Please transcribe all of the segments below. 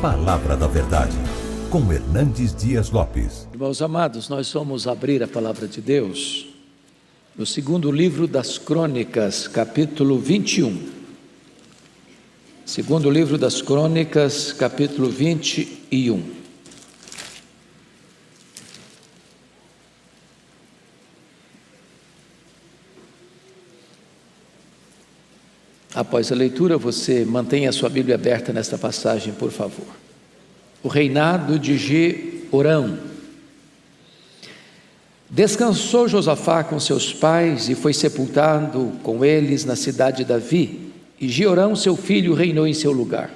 Palavra da Verdade, com Hernandes Dias Lopes. Irmãos amados, nós vamos abrir a Palavra de Deus no segundo livro das Crônicas, capítulo 21. Segundo livro das Crônicas, capítulo 21. Após a leitura, você mantenha a sua Bíblia aberta nesta passagem, por favor. O reinado de Jeorão. Descansou Josafá com seus pais e foi sepultado com eles na cidade de Davi, e Jeorão, seu filho, reinou em seu lugar.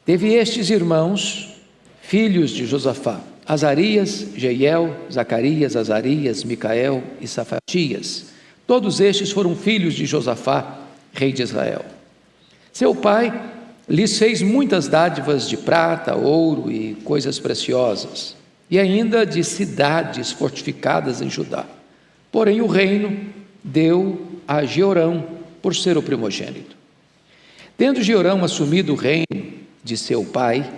Teve estes irmãos, filhos de Josafá: Azarias, Jeiel, Zacarias, Azarias, Micael e Safatias. Todos estes foram filhos de Josafá, rei de Israel. Seu pai lhes fez muitas dádivas de prata, ouro e coisas preciosas, e ainda de cidades fortificadas em Judá. Porém o reino deu a Jeorão por ser o primogênito. Tendo Jeorão assumido o reino de seu pai,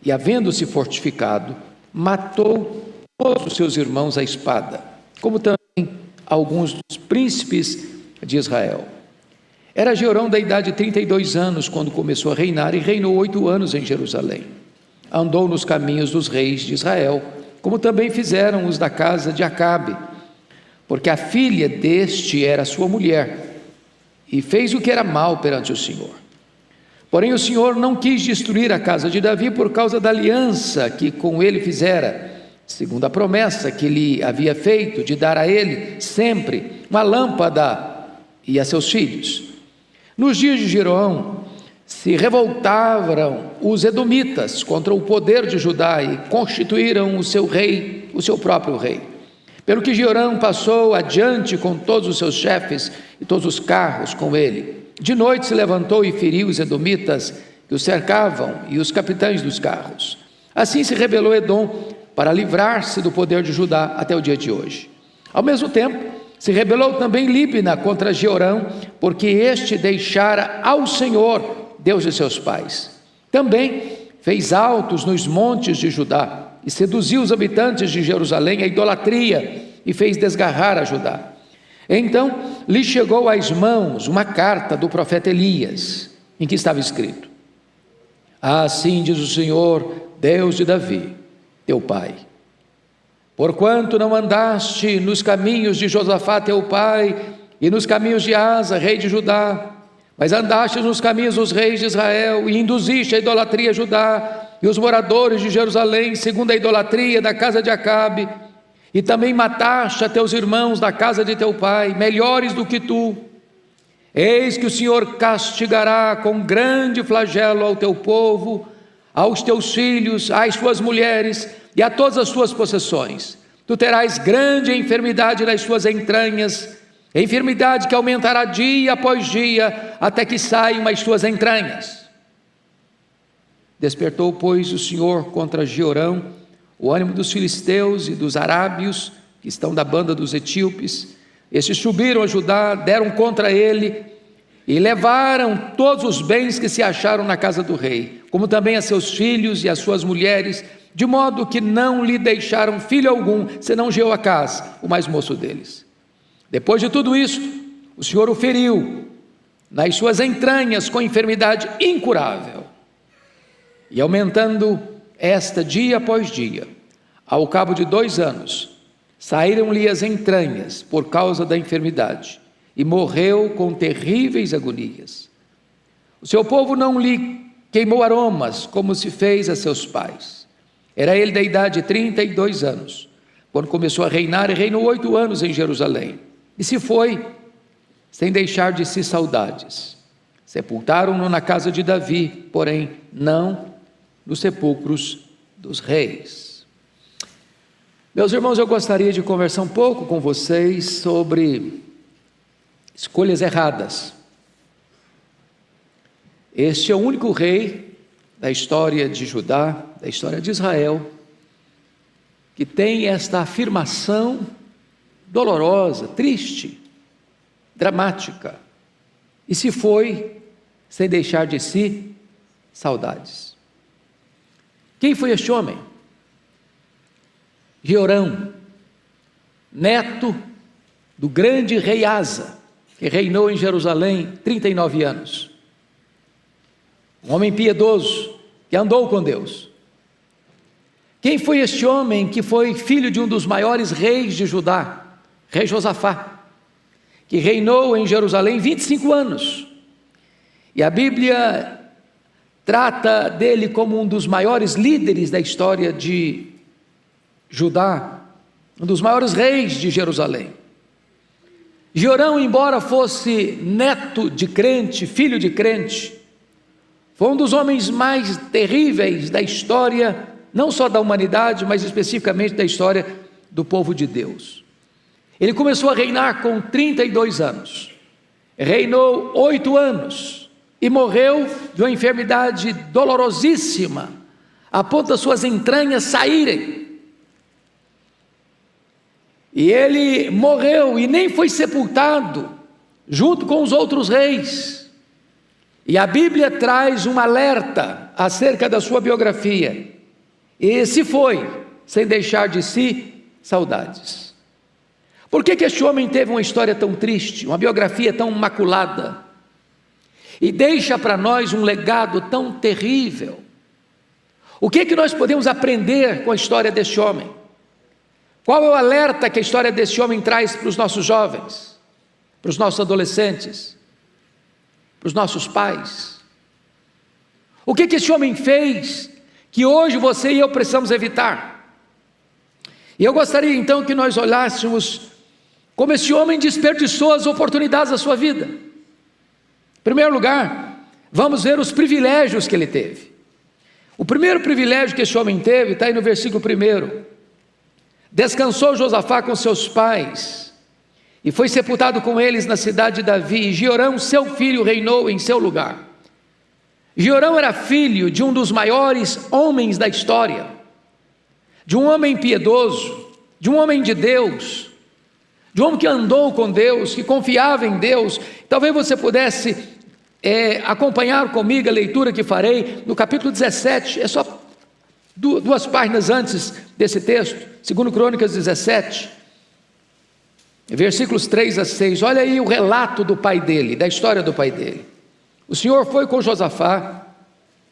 e havendo-se fortificado, matou todos os seus irmãos à espada, como também alguns dos príncipes de Israel. Era Jeorão da idade de 32 anos quando começou a reinar, e reinou 8 anos em Jerusalém. Andou nos caminhos dos reis de Israel, como também fizeram os da casa de Acabe, porque a filha deste era sua mulher, e fez o que era mal perante o Senhor. Porém o Senhor não quis destruir a casa de Davi por causa da aliança que com ele fizera, segundo a promessa que lhe havia feito de dar a ele sempre uma lâmpada e a seus filhos. Nos dias de Jeroão se revoltaram os edomitas contra o poder de Judá e constituíram o seu rei, o seu próprio rei. Pelo que Jeorão passou adiante com todos os seus chefes e todos os carros com ele. De noite se levantou e feriu os edomitas que os cercavam e os capitães dos carros. Assim se rebelou Edom para livrar-se do poder de Judá até o dia de hoje. Ao mesmo tempo, se rebelou também Líbna contra Jeorão, porque este deixara ao Senhor, Deus de seus pais. Também fez altos nos montes de Judá e seduziu os habitantes de Jerusalém à idolatria e fez desgarrar a Judá. Então lhe chegou às mãos uma carta do profeta Elias, em que estava escrito: assim diz o Senhor, Deus de Davi, teu pai: porquanto não andaste nos caminhos de Josafá teu pai, e nos caminhos de Asa, rei de Judá, mas andaste nos caminhos dos reis de Israel, e induziste a idolatria a Judá, e os moradores de Jerusalém, segundo a idolatria da casa de Acabe, e também mataste a teus irmãos da casa de teu pai, melhores do que tu. Eis que o Senhor castigará com grande flagelo ao teu povo, aos teus filhos, às tuas mulheres, e a todas as suas possessões. Tu terás grande enfermidade nas suas entranhas, enfermidade que aumentará dia após dia, até que saiam as suas entranhas. Despertou, pois, o Senhor contra Jeorão o ânimo dos filisteus e dos arábios, que estão da banda dos etíopes. Estes subiram a Judá, deram contra ele, e levaram todos os bens que se acharam na casa do rei, como também a seus filhos e as suas mulheres, de modo que não lhe deixaram filho algum, senão Jeoacás, o mais moço deles. Depois de tudo isto, o Senhor o feriu nas suas entranhas com enfermidade incurável, e aumentando esta dia após dia, ao cabo de 2 anos, saíram-lhe as entranhas por causa da enfermidade, e morreu com terríveis agonias. O seu povo não lhe queimou aromas, como se fez a seus pais. Era ele da idade de 32 anos, quando começou a reinar, e reinou 8 anos em Jerusalém. E se foi, sem deixar de si saudades. Sepultaram-no na casa de Davi, porém não nos sepulcros dos reis. Meus irmãos, eu gostaria de conversar um pouco com vocês sobre escolhas erradas. Este é o único rei da história de Judá, da história de Israel, que tem esta afirmação dolorosa, triste, dramática: e se foi sem deixar de si saudades. Quem foi este homem? Jeorão, neto do grande rei Asa, que reinou em Jerusalém 39 anos. Um homem piedoso, que andou com Deus. Quem foi este homem que foi filho de um dos maiores reis de Judá, rei Josafá, que reinou em Jerusalém 25 anos. E a Bíblia trata dele como um dos maiores líderes da história de Judá, um dos maiores reis de Jerusalém. Jeorão, embora fosse neto de crente, filho de crente, foi um dos homens mais terríveis da história, não só da humanidade, mas especificamente da história do povo de Deus. Ele começou a reinar com 32 anos, reinou 8 anos e morreu de uma enfermidade dolorosíssima, a ponto das suas entranhas saírem. E ele morreu e nem foi sepultado junto com os outros reis. E a Bíblia traz um alerta acerca da sua biografia. E se foi, sem deixar de si saudades. Por que este homem teve uma história tão triste, uma biografia tão maculada? E deixa para nós um legado tão terrível? O que nós podemos aprender com a história deste homem? Qual é o alerta que a história desse homem traz para os nossos jovens, para os nossos adolescentes, para os nossos pais? O que esse homem fez que hoje você e eu precisamos evitar? E eu gostaria então que nós olhássemos como esse homem desperdiçou as oportunidades da sua vida. Em primeiro lugar, vamos ver os privilégios que ele teve. O primeiro privilégio que esse homem teve está aí no versículo 1. Descansou Josafá com seus pais e foi sepultado com eles na cidade de Davi, e Jeorão, seu filho, reinou em seu lugar. Jeorão era filho de um dos maiores homens da história, de um homem piedoso, de um homem de Deus, de um homem que andou com Deus, que confiava em Deus. Talvez você pudesse acompanhar comigo a leitura que farei no capítulo 17, é só 2 páginas antes desse texto, 2 Crônicas 17, versículos 3 a 6, olha aí o relato do pai dele, da história do pai dele. O Senhor foi com Josafá,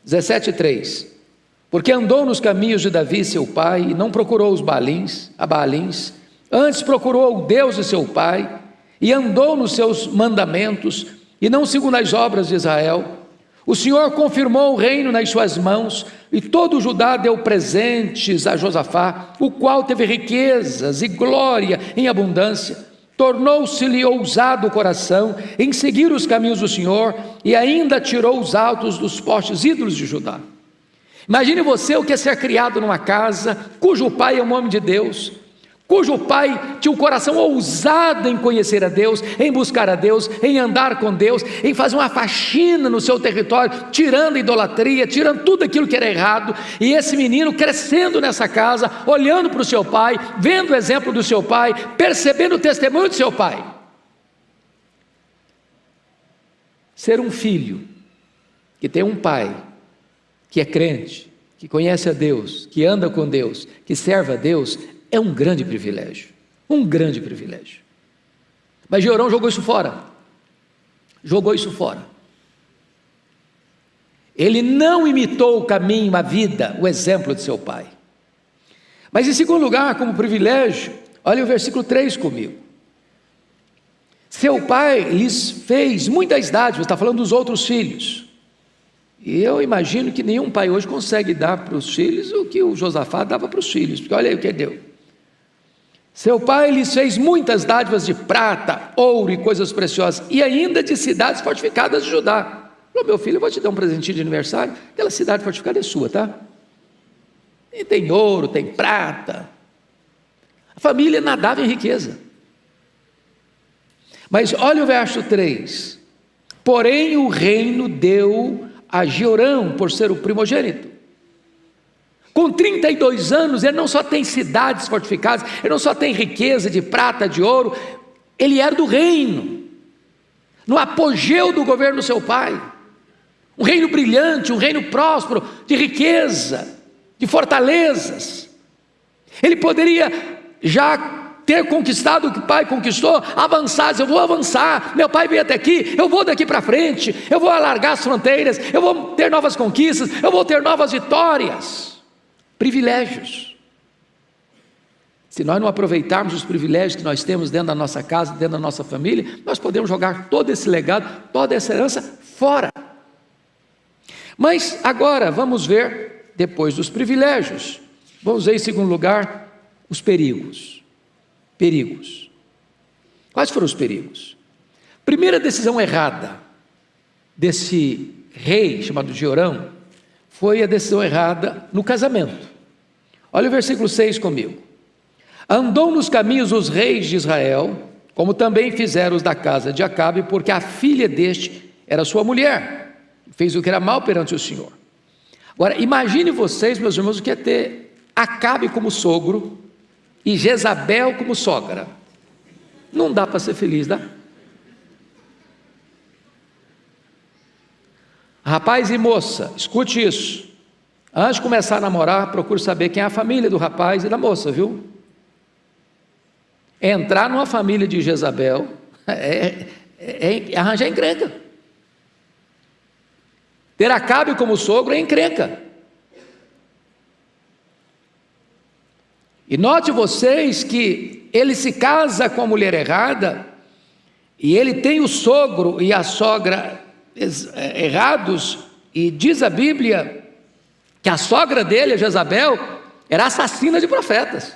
17:3, porque andou nos caminhos de Davi seu pai, e não procurou os Baalins, antes procurou o Deus de seu pai, e andou nos seus mandamentos, e não segundo as obras de Israel. O Senhor confirmou o reino nas suas mãos, e todo o Judá deu presentes a Josafá, o qual teve riquezas e glória em abundância. Tornou-se-lhe ousado o coração em seguir os caminhos do Senhor, e ainda tirou os altos dos postes ídolos de Judá. Imagine você o que é ser criado numa casa cujo pai é um homem de Deus, cujo pai tinha um coração ousado em conhecer a Deus, em buscar a Deus, em andar com Deus, em fazer uma faxina no seu território, tirando a idolatria, tirando tudo aquilo que era errado. E esse menino crescendo nessa casa, olhando para o seu pai, vendo o exemplo do seu pai, percebendo o testemunho do seu pai. Ser um filho que tem um pai que é crente, que conhece a Deus, que anda com Deus, que serve a Deus, é um grande privilégio, um grande privilégio. Mas Jeorão jogou isso fora, ele não imitou o caminho, a vida, o exemplo de seu pai. Mas em segundo lugar, como privilégio, olha o versículo 3 comigo. Seu pai lhes fez muitas dádivas, está falando dos outros filhos, e eu imagino que nenhum pai hoje consegue dar para os filhos o que o Josafá dava para os filhos, porque olha aí o que ele deu. Seu pai lhes fez muitas dádivas de prata, ouro e coisas preciosas, e ainda de cidades fortificadas de Judá. Falou: meu filho, eu vou te dar um presentinho de aniversário, aquela cidade fortificada é sua, tá? E tem ouro, tem prata. A família nadava em riqueza. Mas olha o verso 3. Porém o reino deu a Jeorão por ser o primogênito. Com 32 anos, ele não só tem cidades fortificadas, ele não só tem riqueza de prata, de ouro, ele era do reino, no apogeu do governo do seu pai, um reino brilhante, um reino próspero, de riqueza. de fortalezas. Ele poderia já ter conquistado o que o pai conquistou, avançar, eu vou avançar, meu pai veio até aqui, eu vou daqui para frente, eu vou alargar as fronteiras, eu vou ter novas conquistas, eu vou ter novas vitórias, privilégios. Se nós não aproveitarmos os privilégios que nós temos dentro da nossa casa, dentro da nossa família, nós podemos jogar todo esse legado, toda essa herança fora. Mas agora vamos ver, depois dos privilégios, vamos ver em segundo lugar, os perigos. Perigos. Quais foram os perigos? Primeira decisão errada desse rei chamado Jeorão foi a decisão errada no casamento. Olha o versículo 6 comigo. Andou nos caminhos os reis de Israel, como também fizeram os da casa de Acabe, porque a filha deste era sua mulher, fez o que era mal perante o Senhor. Agora, imagine vocês, meus irmãos, o que é ter Acabe como sogro e Jezabel como sogra. Não dá para ser feliz, dá? Rapaz e moça, escute isso. Antes de começar a namorar, procure saber quem é a família do rapaz e da moça, viu? Entrar numa família de Jezabel é arranjar encrenca. Ter Acabe como sogro é encrenca. E note vocês que ele se casa com a mulher errada, e ele tem o sogro e a sogra errados, e diz a Bíblia que a sogra dele, a Jezabel, era assassina de profetas.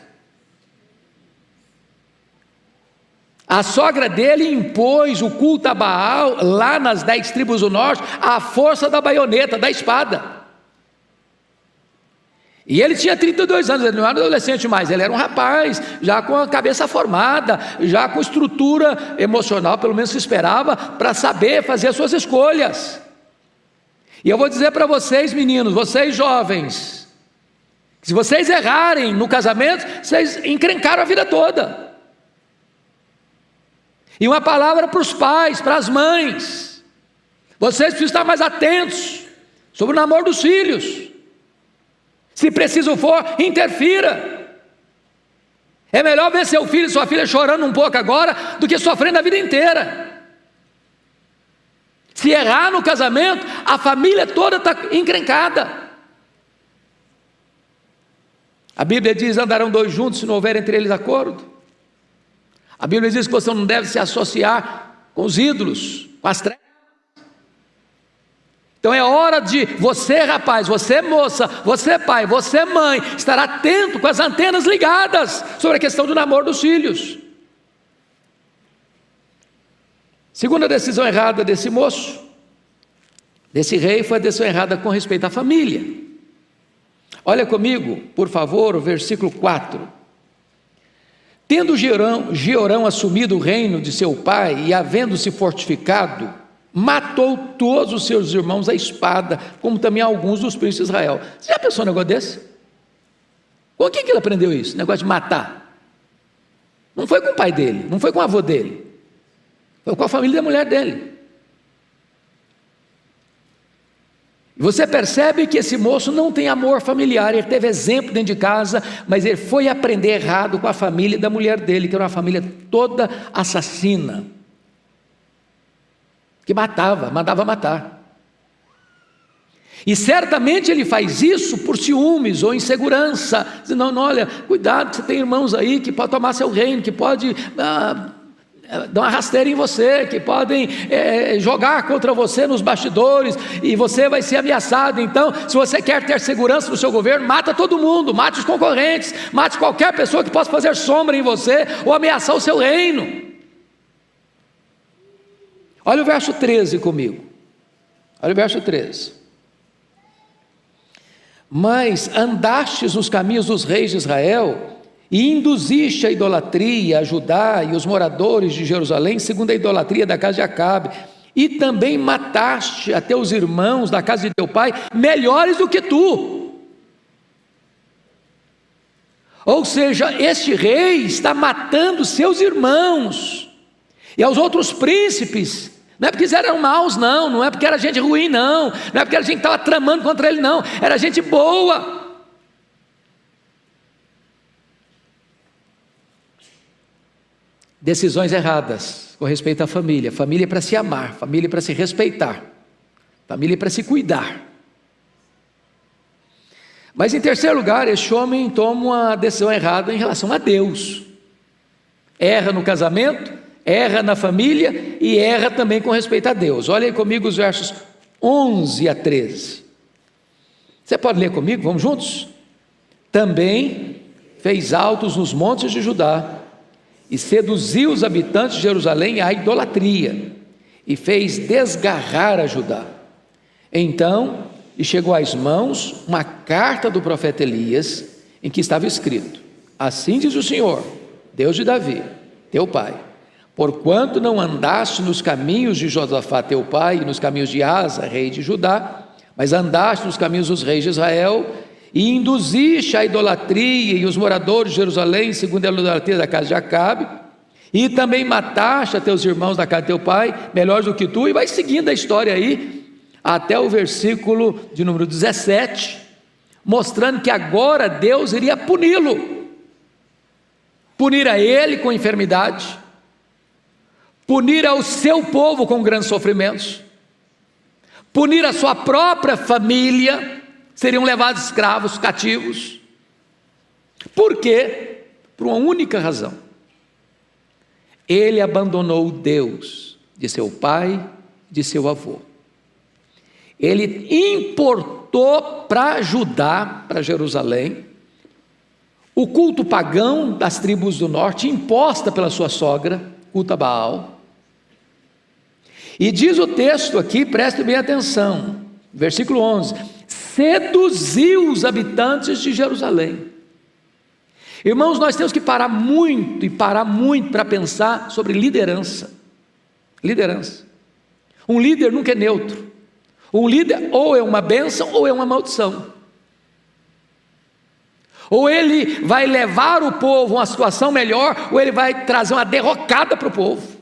A sogra dele impôs o culto a Baal lá nas 10 tribos do norte, à força da baioneta, da espada. E ele tinha 32 anos, ele não era adolescente mais, ele era um rapaz, já com a cabeça formada, já com estrutura emocional, pelo menos se esperava, para saber fazer as suas escolhas. E eu vou dizer para vocês, meninos, vocês jovens, se vocês errarem no casamento, vocês encrencaram a vida toda. E uma palavra para os pais, para as mães, vocês precisam estar mais atentos sobre o namoro dos filhos. Se preciso for, interfira. É melhor ver seu filho e sua filha chorando um pouco agora do que sofrendo a vida inteira. Se errar no casamento, a família toda está encrencada. A Bíblia diz: andarão dois juntos se não houver entre eles acordo. A Bíblia diz que você não deve se associar com os ídolos, com as trevas. Então é hora de você, rapaz, você moça, você pai, você mãe, estar atento com as antenas ligadas sobre a questão do namoro dos filhos. Segunda decisão errada desse moço, desse rei, foi a decisão errada com respeito à família. Olha comigo, por favor, o versículo 4. Tendo Jeorão assumido o reino de seu pai e havendo-se fortificado, matou todos os seus irmãos à espada, como também alguns dos príncipes de Israel. Você já pensou num negócio desse? Com quem que ele aprendeu isso? Negócio de matar. Não foi com o pai dele, não foi com o avô dele, foi com a família da mulher dele. Você percebe que esse moço não tem amor familiar, ele teve exemplo dentro de casa, mas ele foi aprender errado com a família da mulher dele, que era uma família toda assassina, que mandava matar. E certamente ele faz isso por ciúmes ou insegurança, dizendo: não, olha, cuidado, você tem irmãos aí que podem tomar seu reino, que podem dar uma rasteira em você, que podem jogar contra você nos bastidores, e você vai ser ameaçado. Então, se você quer ter segurança no seu governo, mata todo mundo, mate os concorrentes, mate qualquer pessoa que possa fazer sombra em você, ou ameaçar o seu reino. Olha o verso 13 comigo, olha o verso 13. Mas andastes nos caminhos dos reis de Israel, e induziste a idolatria a Judá e os moradores de Jerusalém, segundo a idolatria da casa de Acabe, e também mataste a teus irmãos da casa de teu pai, melhores do que tu. Ou seja, este rei está matando seus irmãos, e aos outros príncipes. Não é porque eles eram maus, não é porque era gente ruim, não é porque era gente que estava tramando contra ele, não, era gente boa. decisões erradas com respeito à família. Família é para se amar, família é para se respeitar, família é para se cuidar. Mas em terceiro lugar, este homem toma uma decisão errada em relação a Deus. Erra no casamento, erra na família e erra também com respeito a Deus. Olha aí comigo os versos 11 a 13. Você pode ler comigo? Vamos juntos? Também fez altos nos montes de Judá e seduziu os habitantes de Jerusalém à idolatria e fez desgarrar a Judá. Então lhe chegou às mãos uma carta do profeta Elias, em que estava escrito: assim diz o Senhor, Deus de Davi, teu pai, porquanto não andaste nos caminhos de Josafá teu pai e nos caminhos de Asa, rei de Judá, mas andaste nos caminhos dos reis de Israel e induziste a idolatria e os moradores de Jerusalém segundo a idolatria da casa de Acabe, e também mataste a teus irmãos da casa de teu pai, melhores do que tu, e vai seguindo a história aí até o versículo de número 17, mostrando que agora Deus iria puni-lo, punir a ele com enfermidade, punir ao seu povo com grandes sofrimentos, punir a sua própria família, seriam levados escravos, cativos. Por quê? Por uma única razão: ele abandonou o Deus de seu pai, de seu avô. Ele importou para Judá, para Jerusalém, o culto pagão das tribos do norte, imposta pela sua sogra, culto a Baal. E diz o texto aqui, preste bem atenção, versículo 11: seduziu os habitantes de Jerusalém. Irmãos, nós temos que parar muito para pensar sobre liderança. Liderança. Um líder nunca é neutro. Um líder ou é uma bênção ou é uma maldição. Ou ele vai levar o povo a uma situação melhor, ou ele vai trazer uma derrocada para o povo.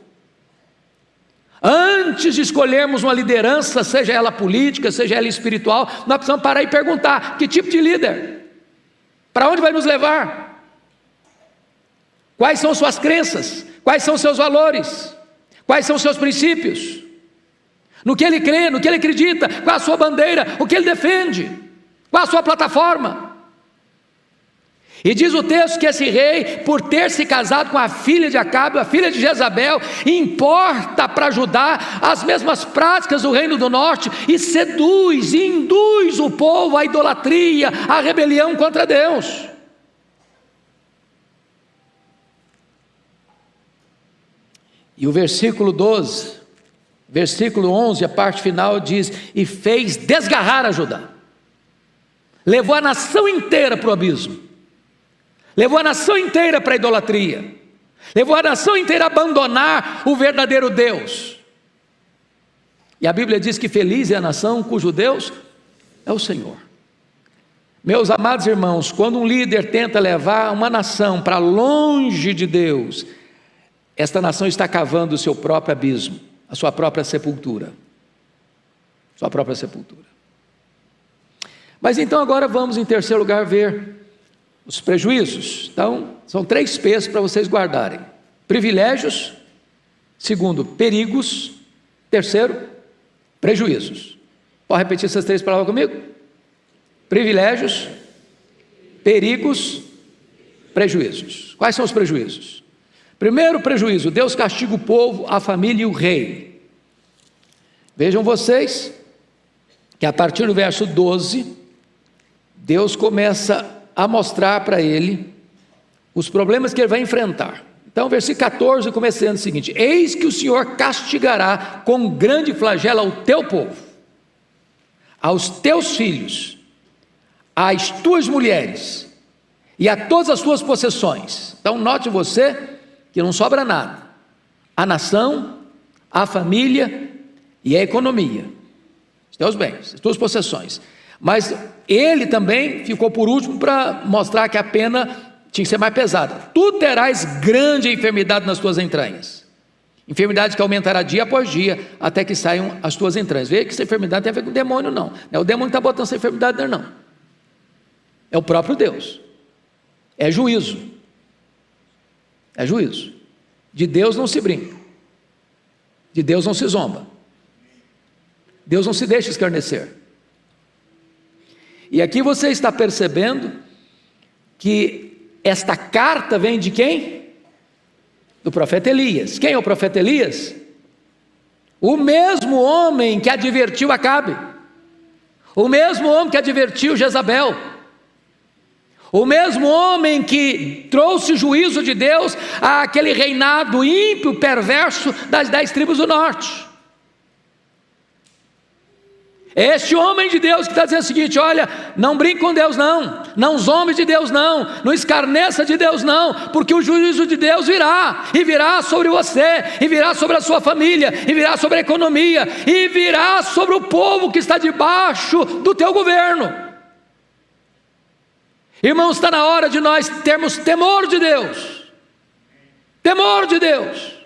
Antes de escolhermos uma liderança, seja ela política, seja ela espiritual, nós precisamos parar e perguntar: que tipo de líder? Para onde vai nos levar? Quais são suas crenças? Quais são seus valores? Quais são seus princípios? No que ele crê, no que ele acredita, qual a sua bandeira, o que ele defende, qual a sua plataforma. E diz o texto que esse rei, por ter se casado com a filha de Acabe, a filha de Jezabel, importa para Judá as mesmas práticas do reino do norte e seduz e induz o povo à idolatria, à rebelião contra Deus. E o versículo 12, versículo 11, a parte final diz: e fez desgarrar a Judá. Levou a nação inteira para o abismo. Levou a nação inteira para a idolatria. Levou a nação inteira a abandonar o verdadeiro Deus. E a Bíblia diz que feliz é a nação cujo Deus é o Senhor. Meus amados irmãos, quando um líder tenta levar uma nação para longe de Deus, esta nação está cavando o seu próprio abismo, a sua própria sepultura. Sua própria sepultura. Mas então agora vamos em terceiro lugar ver os prejuízos. Então, são 3 P's para vocês guardarem: privilégios, segundo, perigos, terceiro, prejuízos. Pode repetir essas 3 palavras comigo? Privilégios, perigos, prejuízos. Quais são os prejuízos? Primeiro prejuízo: Deus castiga o povo, a família e o rei. Vejam vocês que a partir do verso 12, Deus começa a mostrar para ele os problemas que ele vai enfrentar. Então, versículo 14 começa dizendo o seguinte: eis que o Senhor castigará com grande flagelo ao teu povo, aos teus filhos, às tuas mulheres e a todas as tuas possessões. Então note você que não sobra nada: a nação, a família e a economia, os teus bens, as tuas possessões. Mas ele também ficou por último para mostrar que a pena tinha que ser mais pesada. Tu terás grande enfermidade nas tuas entranhas, enfermidade que aumentará dia após dia, até que saiam as tuas entranhas. Vê que essa enfermidade tem a ver com o demônio, não. Não é o demônio que está botando essa enfermidade nele, não. É o próprio Deus. É juízo. É juízo. De Deus não se brinca, de Deus não se zomba, Deus não se deixa escarnecer. E aqui você está percebendo que esta carta vem de quem? Do profeta Elias. Quem é o profeta Elias? O mesmo homem que advertiu Acabe, o mesmo homem que advertiu Jezabel, o mesmo homem que trouxe juízo de Deus àquele reinado ímpio, perverso das 10 tribos do norte. Este homem de Deus que está dizendo o seguinte: olha, não brinque com Deus não, não zombe de Deus não escarneça de Deus não, porque o juízo de Deus virá, e virá sobre você, e virá sobre a sua família, e virá sobre a economia, e virá sobre o povo que está debaixo do teu governo. Irmãos, está na hora de nós termos temor de Deus, temor de Deus.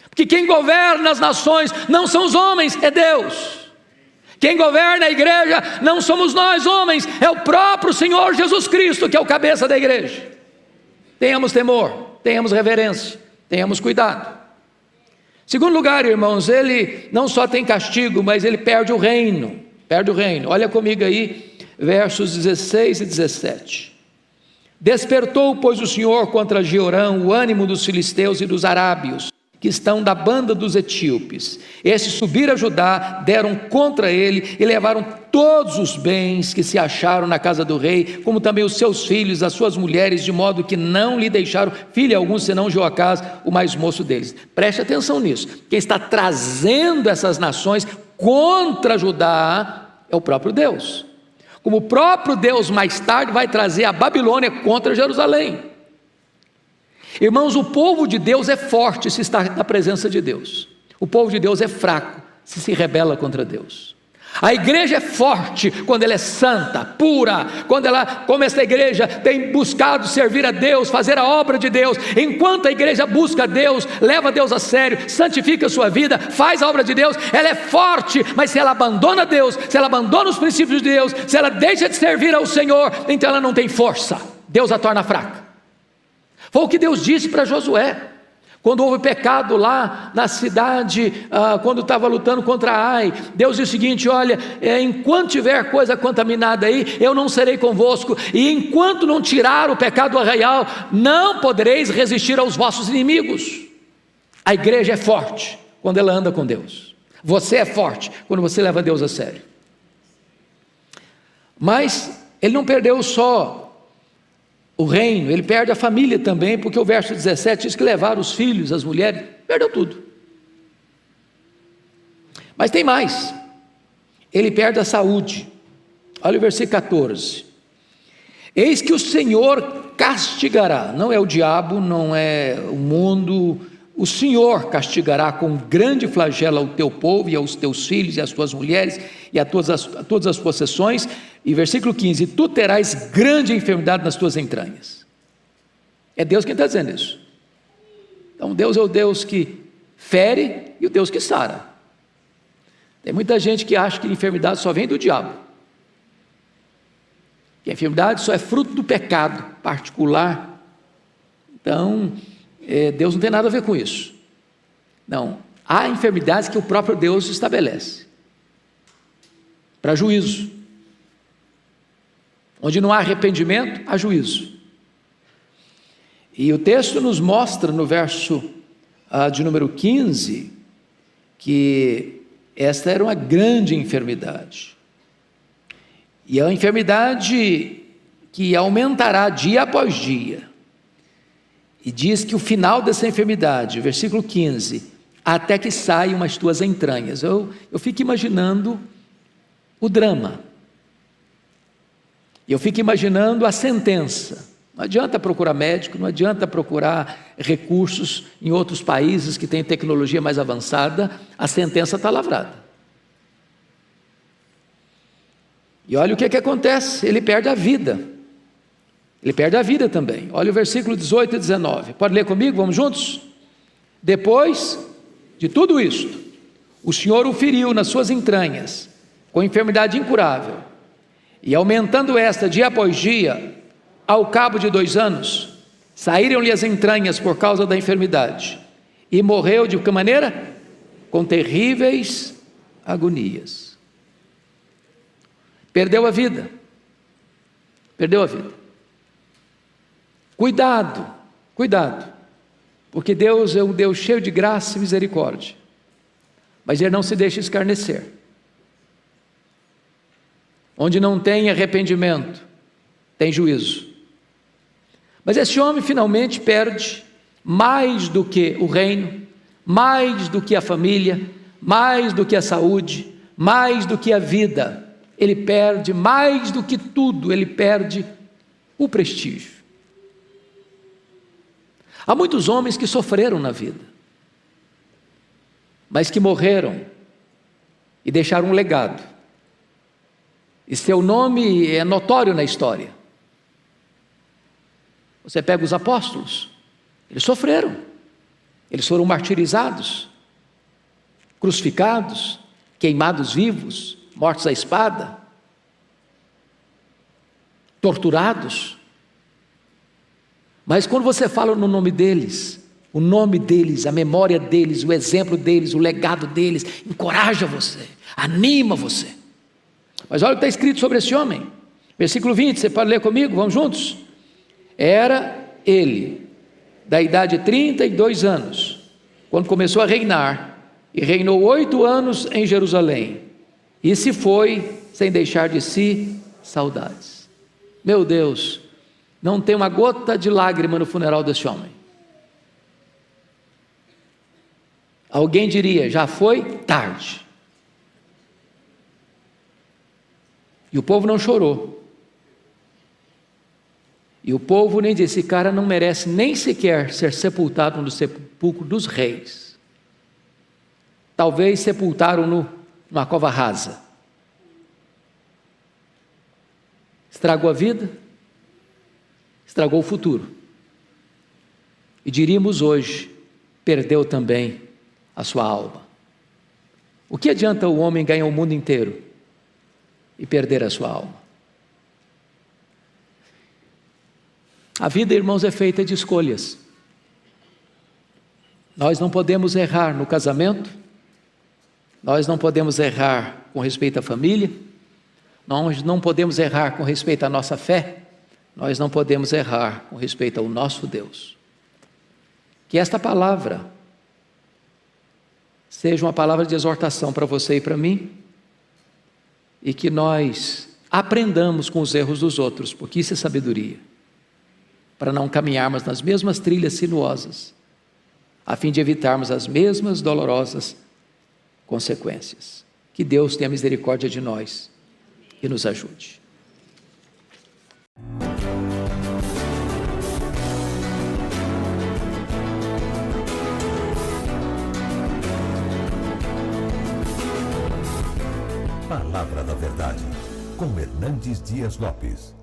Porque quem governa as nações não são os homens, é Deus. Quem governa a igreja não somos nós homens, é o próprio Senhor Jesus Cristo, que é o cabeça da igreja. Tenhamos temor, tenhamos reverência, tenhamos cuidado. Segundo lugar, irmãos, ele não só tem castigo, mas ele perde o reino, perde o reino. Olha comigo aí, versos 16 e 17. Despertou, pois, o Senhor contra Jeorão o ânimo dos filisteus e dos arábios, que estão da banda dos etíopes. Estes subiram a Judá, deram contra ele e levaram todos os bens que se acharam na casa do rei, como também os seus filhos, as suas mulheres, de modo que não lhe deixaram filho algum, senão Joacás, o mais moço deles. Preste atenção nisso. Quem está trazendo essas nações contra Judá é o próprio Deus. Como o próprio Deus mais tarde vai trazer a Babilônia contra Jerusalém. Irmãos, o povo de Deus é forte se está na presença de Deus. O povo de Deus é fraco se rebela contra Deus. A igreja é forte quando ela é santa, pura, quando ela, como esta igreja, tem buscado servir a Deus, fazer a obra de Deus. Enquanto a igreja busca Deus, leva Deus a sério, santifica a sua vida, faz a obra de Deus, ela é forte. Mas se ela abandona Deus, se ela abandona os princípios de Deus, se ela deixa de servir ao Senhor, então ela não tem força, Deus a torna fraca. Foi o que Deus disse para Josué, quando houve pecado lá na cidade, quando estava lutando contra Ai. Deus disse o seguinte: olha, enquanto tiver coisa contaminada aí, eu não serei convosco, e enquanto não tirar o pecado do arraial, não podereis resistir aos vossos inimigos. A igreja é forte quando ela anda com Deus. Você é forte quando você leva Deus a sério. Mas ele não perdeu só o reino, ele perde a família também, porque o verso 17 diz que levaram os filhos, as mulheres, perdeu tudo. Mas tem mais, ele perde a saúde. Olha o versículo 14: eis que o Senhor castigará, não é o diabo, não é o mundo, o Senhor castigará com grande flagelo ao teu povo e aos teus filhos e às tuas mulheres e a todas as possessões. E versículo 15: tu terás grande enfermidade nas tuas entranhas. É Deus quem está dizendo isso. Então Deus é o Deus que fere e o Deus que sara. Tem muita gente que acha que a enfermidade só vem do diabo, que a enfermidade só é fruto do pecado particular. Então Deus não tem nada a ver com isso. Não, há enfermidades que o próprio Deus estabelece para juízo. Onde não há arrependimento, há juízo. E o texto nos mostra no verso de número 15, que esta era uma grande enfermidade. E é uma enfermidade que aumentará dia após dia. E diz que o final dessa enfermidade, versículo 15, até que saiam as tuas entranhas. Eu fico imaginando o drama. Eu fico imaginando a sentença. Não adianta procurar médico, não adianta procurar recursos em outros países que têm tecnologia mais avançada, a sentença está lavrada. E olha o que acontece, ele perde a vida. Ele perde a vida também. Olha o versículo 18 e 19. Pode ler comigo? Vamos juntos? Depois de tudo isto, o Senhor o feriu nas suas entranhas, com enfermidade incurável, e aumentando esta dia após dia, ao cabo de 2 anos, saíram-lhe as entranhas por causa da enfermidade, e morreu de que maneira? Com terríveis agonias. Perdeu a vida. Perdeu a vida. Cuidado, cuidado, porque Deus é um Deus cheio de graça e misericórdia, mas Ele não se deixa escarnecer. Onde não tem arrependimento, tem juízo. Mas esse homem finalmente perde mais do que o reino, mais do que a família, mais do que a saúde, mais do que a vida. Ele perde mais do que tudo, ele perde o prestígio. Há muitos homens que sofreram na vida, mas que morreram e deixaram um legado. E seu nome é notório na história. Você pega os apóstolos, eles sofreram, eles foram martirizados, crucificados, queimados vivos, mortos à espada, torturados. Mas quando você fala no nome deles, o nome deles, a memória deles, o exemplo deles, o legado deles, encoraja você, anima você. Mas olha o que está escrito sobre esse homem, versículo 20, você pode ler comigo, vamos juntos? Era ele, da idade de 32 anos, quando começou a reinar, e reinou 8 anos em Jerusalém, e se foi sem deixar de si saudades. Meu Deus, não tem uma gota de lágrima no funeral desse homem. Alguém diria, já foi tarde. E o povo não chorou. E o povo nem disse, esse cara não merece nem sequer ser sepultado no sepulcro dos reis. Talvez sepultaram-no numa cova rasa. Estragou a vida, estragou o futuro. E diríamos hoje, perdeu também a sua alma. O que adianta o homem ganhar o mundo inteiro e perder a sua alma? A vida, irmãos, é feita de escolhas. Nós não podemos errar no casamento, nós não podemos errar com respeito à família, nós não podemos errar com respeito à nossa fé, nós não podemos errar com respeito ao nosso Deus. Que esta palavra seja uma palavra de exortação para você e para mim, e que nós aprendamos com os erros dos outros, porque isso é sabedoria, para não caminharmos nas mesmas trilhas sinuosas, a fim de evitarmos as mesmas dolorosas consequências. Que Deus tenha misericórdia de nós e nos ajude. Palavra da Verdade, com Hernandes Dias Lopes.